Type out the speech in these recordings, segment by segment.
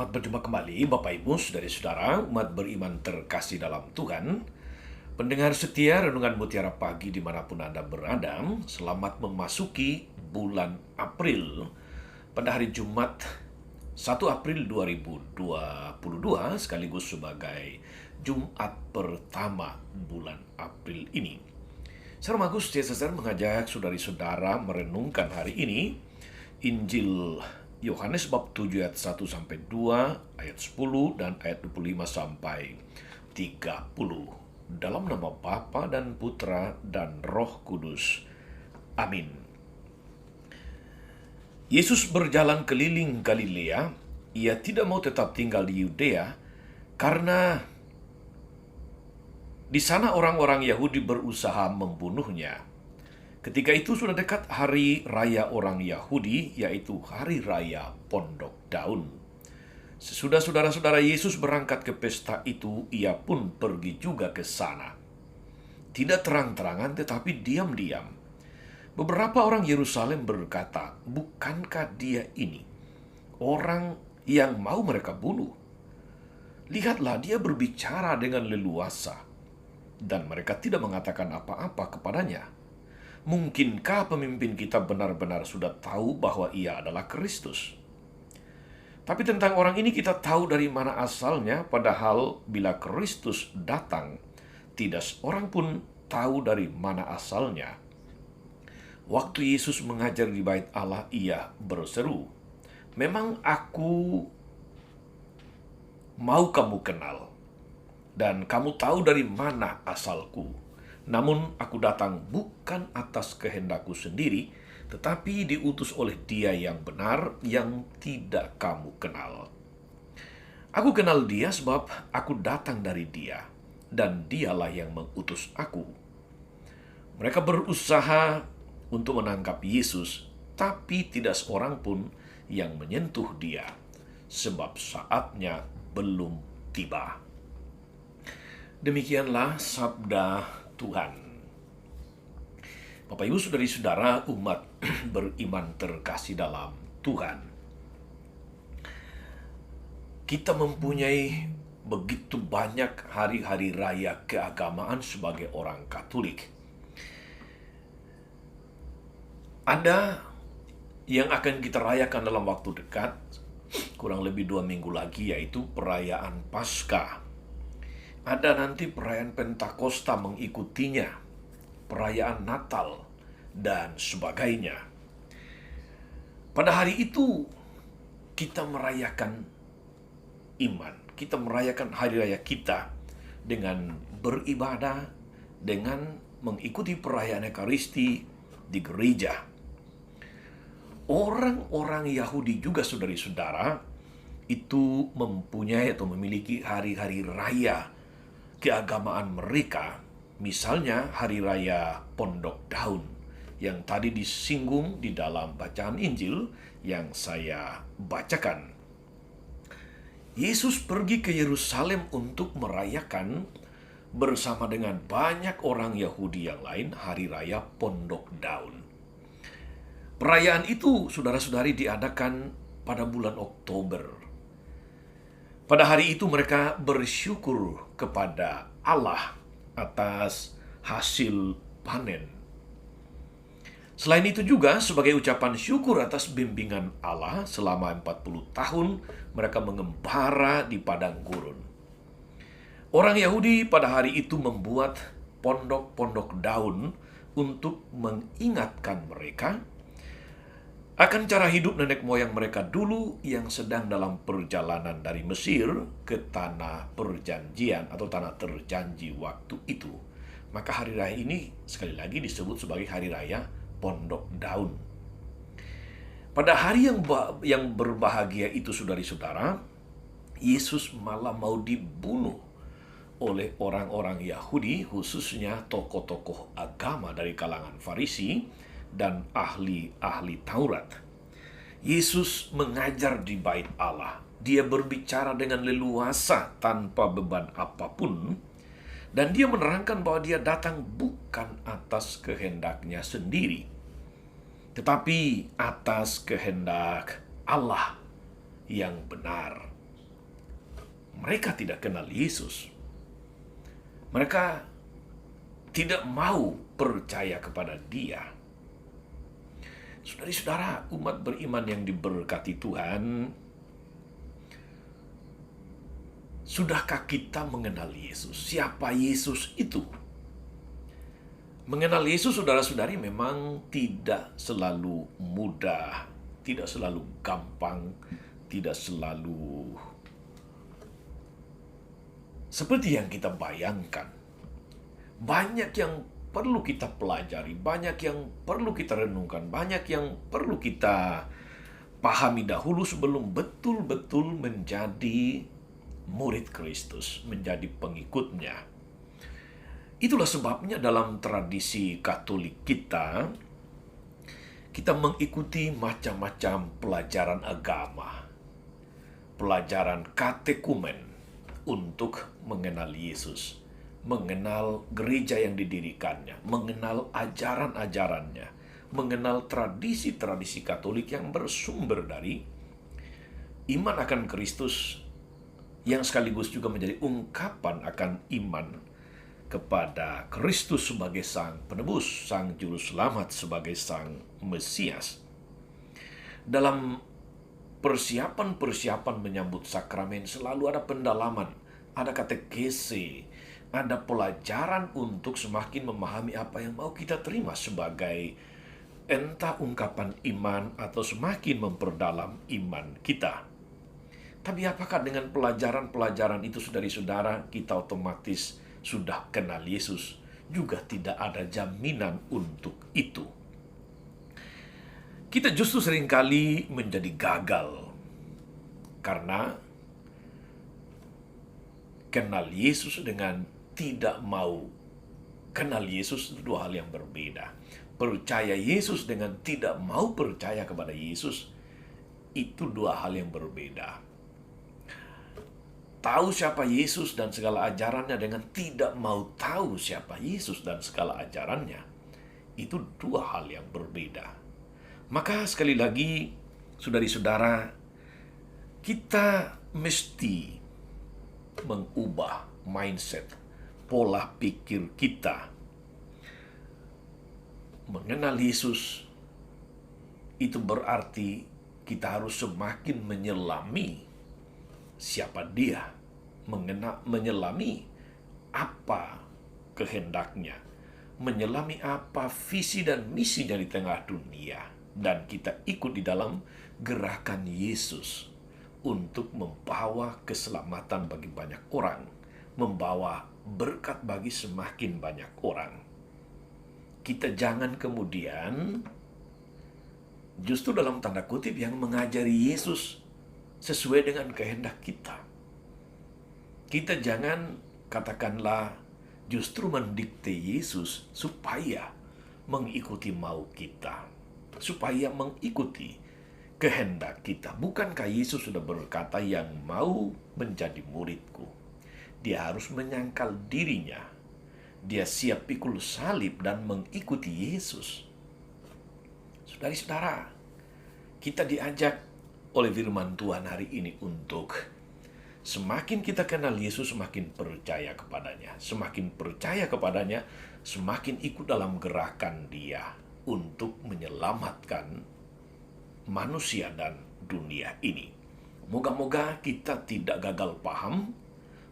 Selamat berjumpa kembali Bapak Ibu, saudara-saudara, umat beriman terkasih dalam Tuhan. Pendengar setia Renungan Mutiara Pagi dimanapun Anda berada, selamat memasuki bulan April. Pada hari Jumat 1 April 2022 sekaligus sebagai Jumat pertama bulan April ini. Saya Magus Cesar mengajak saudari-saudara merenungkan hari ini Injil Yohanes bab 7 ayat 1 sampai 2, ayat 10 dan ayat 25 sampai 30. Dalam nama Bapa dan Putra dan Roh Kudus. Amin. Yesus berjalan keliling Galilea. Ia tidak mau tetap tinggal di Yudea karena di sana orang-orang Yahudi berusaha membunuhnya. Ketika itu sudah dekat hari raya orang Yahudi, yaitu hari raya Pondok Daun. Sesudah saudara-saudara Yesus berangkat ke pesta itu, ia pun pergi juga ke sana. Tidak terang-terangan tetapi diam-diam. Beberapa orang Yerusalem berkata, "Bukankah dia ini orang yang mau mereka bunuh? Lihatlah, dia berbicara dengan leluasa." Dan mereka tidak mengatakan apa-apa kepadanya. Mungkinkah pemimpin kita benar-benar sudah tahu bahwa ia adalah Kristus? Tapi tentang orang ini kita tahu dari mana asalnya, padahal bila Kristus datang, tidak seorang pun tahu dari mana asalnya. Waktu Yesus mengajar di bait Allah, ia berseru, "Memang aku mau kamu kenal, dan kamu tahu dari mana asalku. Namun aku datang bukan atas kehendakku sendiri, tetapi diutus oleh Dia yang benar, yang tidak kamu kenal. Aku kenal Dia sebab aku datang dari Dia, dan Dialah yang mengutus aku." Mereka berusaha untuk menangkap Yesus, tapi tidak seorang pun yang menyentuh Dia, sebab saatnya belum tiba. Demikianlah sabda Tuhan. Bapak Ibu saudari-saudara umat beriman terkasih dalam Tuhan. Kita mempunyai begitu banyak hari-hari raya keagamaan sebagai orang Katolik. Ada yang akan kita rayakan dalam waktu dekat, kurang lebih 2 minggu lagi, yaitu perayaan Paskah. Ada nanti perayaan Pentakosta mengikutinya, perayaan Natal, dan sebagainya. Pada hari itu, kita merayakan iman. Kita merayakan hari raya kita dengan beribadah, dengan mengikuti perayaan Ekaristi di gereja. Orang-orang Yahudi juga, saudari-saudara, itu mempunyai atau memiliki hari-hari raya keagamaan mereka, misalnya hari raya Pondok Daun yang tadi disinggung di dalam bacaan Injil yang saya bacakan. Yesus pergi ke Yerusalem untuk merayakan bersama dengan banyak orang Yahudi yang lain hari raya Pondok Daun. Perayaan itu, saudara-saudari, diadakan pada bulan Oktober. Pada hari itu mereka bersyukur kepada Allah atas hasil panen. Selain itu juga sebagai ucapan syukur atas bimbingan Allah selama 40 tahun mereka mengembara di padang gurun. Orang Yahudi pada hari itu membuat pondok-pondok daun untuk mengingatkan mereka akan cara hidup nenek moyang mereka dulu yang sedang dalam perjalanan dari Mesir ke tanah perjanjian atau tanah terjanji waktu itu. Maka hari raya ini sekali lagi disebut sebagai hari raya Pondok Daun. Pada hari yang berbahagia itu, saudari-saudara, Yesus malah mau dibunuh oleh orang-orang Yahudi, khususnya tokoh-tokoh agama dari kalangan Farisi dan ahli-ahli Taurat. Yesus mengajar di bait Allah. Dia berbicara dengan leluasa tanpa beban apapun, dan dia menerangkan bahwa dia datang bukan atas kehendaknya sendiri, tetapi atas kehendak Allah yang benar. Mereka tidak kenal Yesus. Mereka tidak mau percaya kepada Dia. Saudara-saudara, umat beriman yang diberkati Tuhan, sudahkah kita mengenal Yesus? Siapa Yesus itu? Mengenal Yesus, saudara-saudari, memang tidak selalu mudah, tidak selalu gampang, tidak selalu seperti yang kita bayangkan. Banyak yang perlu kita pelajari, banyak yang perlu kita renungkan, banyak yang perlu kita pahami dahulu sebelum betul-betul menjadi murid Kristus, menjadi pengikutnya. Itulah sebabnya dalam tradisi Katolik kita mengikuti macam-macam pelajaran agama, pelajaran katekumen untuk mengenal Yesus, mengenal gereja yang didirikannya, mengenal ajaran-ajarannya, mengenal tradisi-tradisi Katolik yang bersumber dari iman akan Kristus, yang sekaligus juga menjadi ungkapan akan iman kepada Kristus sebagai Sang Penebus, Sang Juru Selamat, sebagai Sang Mesias. Dalam persiapan-persiapan menyambut sakramen selalu ada pendalaman, ada katekese, ada pelajaran untuk semakin memahami apa yang mau kita terima sebagai entah ungkapan iman atau semakin memperdalam iman kita. Tapi apakah dengan pelajaran-pelajaran itu, saudari-saudara, kita otomatis sudah kenal Yesus? Juga tidak ada jaminan untuk itu. Kita justru seringkali menjadi gagal karena kenal Yesus dengan tidak mau kenal Yesus itu dua hal yang berbeda. Percaya Yesus dengan tidak mau percaya kepada Yesus itu dua hal yang berbeda. Tahu siapa Yesus dan segala ajarannya dengan tidak mau tahu siapa Yesus dan segala ajarannya, itu dua hal yang berbeda. Maka sekali lagi, saudari-saudara, kita mesti mengubah mindset, pola pikir kita. Mengenal Yesus itu berarti kita harus semakin menyelami siapa Dia, menyelami apa kehendaknya, menyelami apa visi dan misinya di tengah dunia, dan kita ikut di dalam gerakan Yesus untuk membawa keselamatan bagi banyak orang, membawa berkat bagi semakin banyak orang. Kita jangan kemudian justru dalam tanda kutip yang mengajari Yesus sesuai dengan kehendak kita. Kita jangan katakanlah justru mendikte Yesus supaya mengikuti mau kita, supaya mengikuti kehendak kita. Bukankah Yesus sudah berkata, yang mau menjadi muridku, dia harus menyangkal dirinya, dia siap pikul salib dan mengikuti Yesus. Saudari-saudara, kita diajak oleh firman Tuhan hari ini untuk semakin kita kenal Yesus, semakin percaya kepadanya. Semakin percaya kepadanya, semakin ikut dalam gerakan Dia untuk menyelamatkan manusia dan dunia ini. Moga-moga kita tidak gagal paham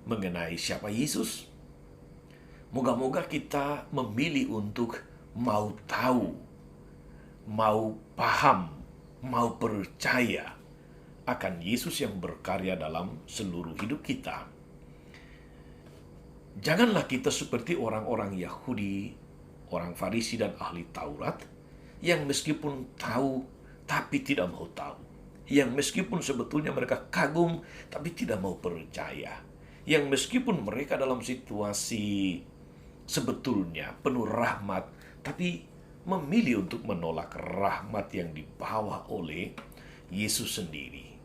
mengenai siapa Yesus. Moga-moga kita memilih untuk mau tahu, mau paham, mau percaya akan Yesus yang berkarya dalam seluruh hidup kita. Janganlah kita seperti orang-orang Yahudi, orang Farisi dan ahli Taurat, yang meskipun tahu tapi tidak mau tahu, yang meskipun sebetulnya mereka kagum tapi tidak mau percaya, yang meskipun mereka dalam situasi sebetulnya penuh rahmat tapi memilih untuk menolak rahmat yang dibawa oleh Yesus sendiri.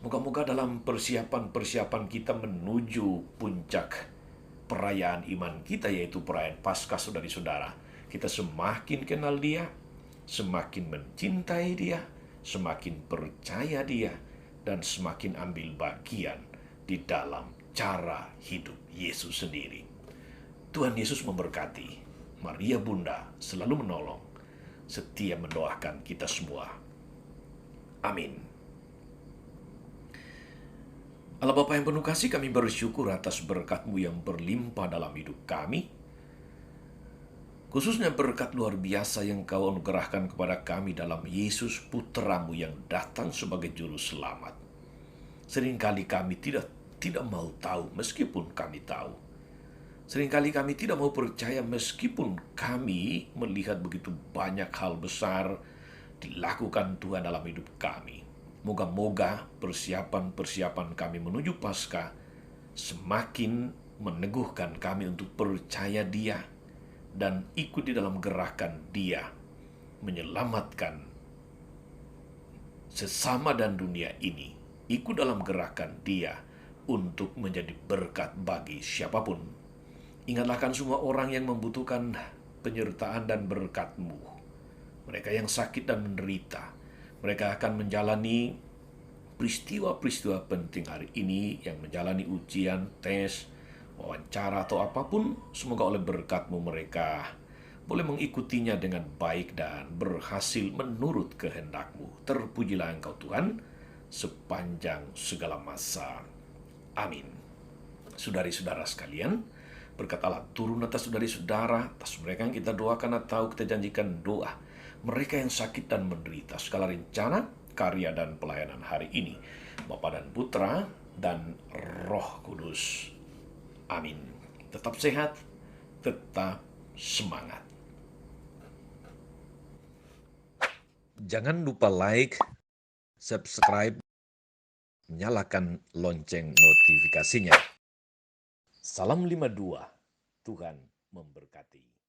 Moga-moga dalam persiapan-persiapan kita menuju puncak perayaan iman kita, yaitu perayaan Paskah, saudari-saudara, kita semakin kenal Dia, semakin mencintai Dia, semakin percaya Dia, dan semakin ambil bagian di dalam cara hidup Yesus sendiri. Tuhan Yesus memberkati. Maria Bunda selalu menolong, setia mendoakan kita semua. Amin. Allah Bapa yang penuh kasih, kami bersyukur atas berkat-Mu yang berlimpah dalam hidup kami. Khususnya berkat luar biasa yang Kau anugerahkan kepada kami dalam Yesus Putra-Mu yang datang sebagai juru selamat. Seringkali kami tidak mau tahu meskipun kami tahu. Seringkali kami tidak mau percaya meskipun kami melihat begitu banyak hal besar dilakukan Tuhan dalam hidup kami. Moga-moga persiapan-persiapan kami menuju Paskah semakin meneguhkan kami untuk percaya Dia dan ikut di dalam gerakan Dia menyelamatkan sesama dan dunia ini. Ikut dalam gerakan Dia untuk menjadi berkat bagi siapapun. Ingatlah kan semua orang yang membutuhkan penyertaan dan berkat-Mu. Mereka yang sakit dan menderita. Mereka akan menjalani peristiwa-peristiwa penting hari ini, yang menjalani ujian, tes, wawancara, atau apapun. Semoga oleh berkat-Mu mereka boleh mengikutinya dengan baik dan berhasil menurut kehendak-Mu. Terpujilah Engkau Tuhan sepanjang segala masa. Amin. Saudari-saudara sekalian, berkat Allah turun atas saudari-saudara, atas mereka yang kita doakan atau kita janjikan doa, mereka yang sakit dan menderita, segala rencana, karya, dan pelayanan hari ini, Bapa dan Putra, dan Roh Kudus. Amin. Tetap sehat, tetap semangat. Jangan lupa like, subscribe, nyalakan lonceng notifikasinya. Salam 52, Tuhan memberkati.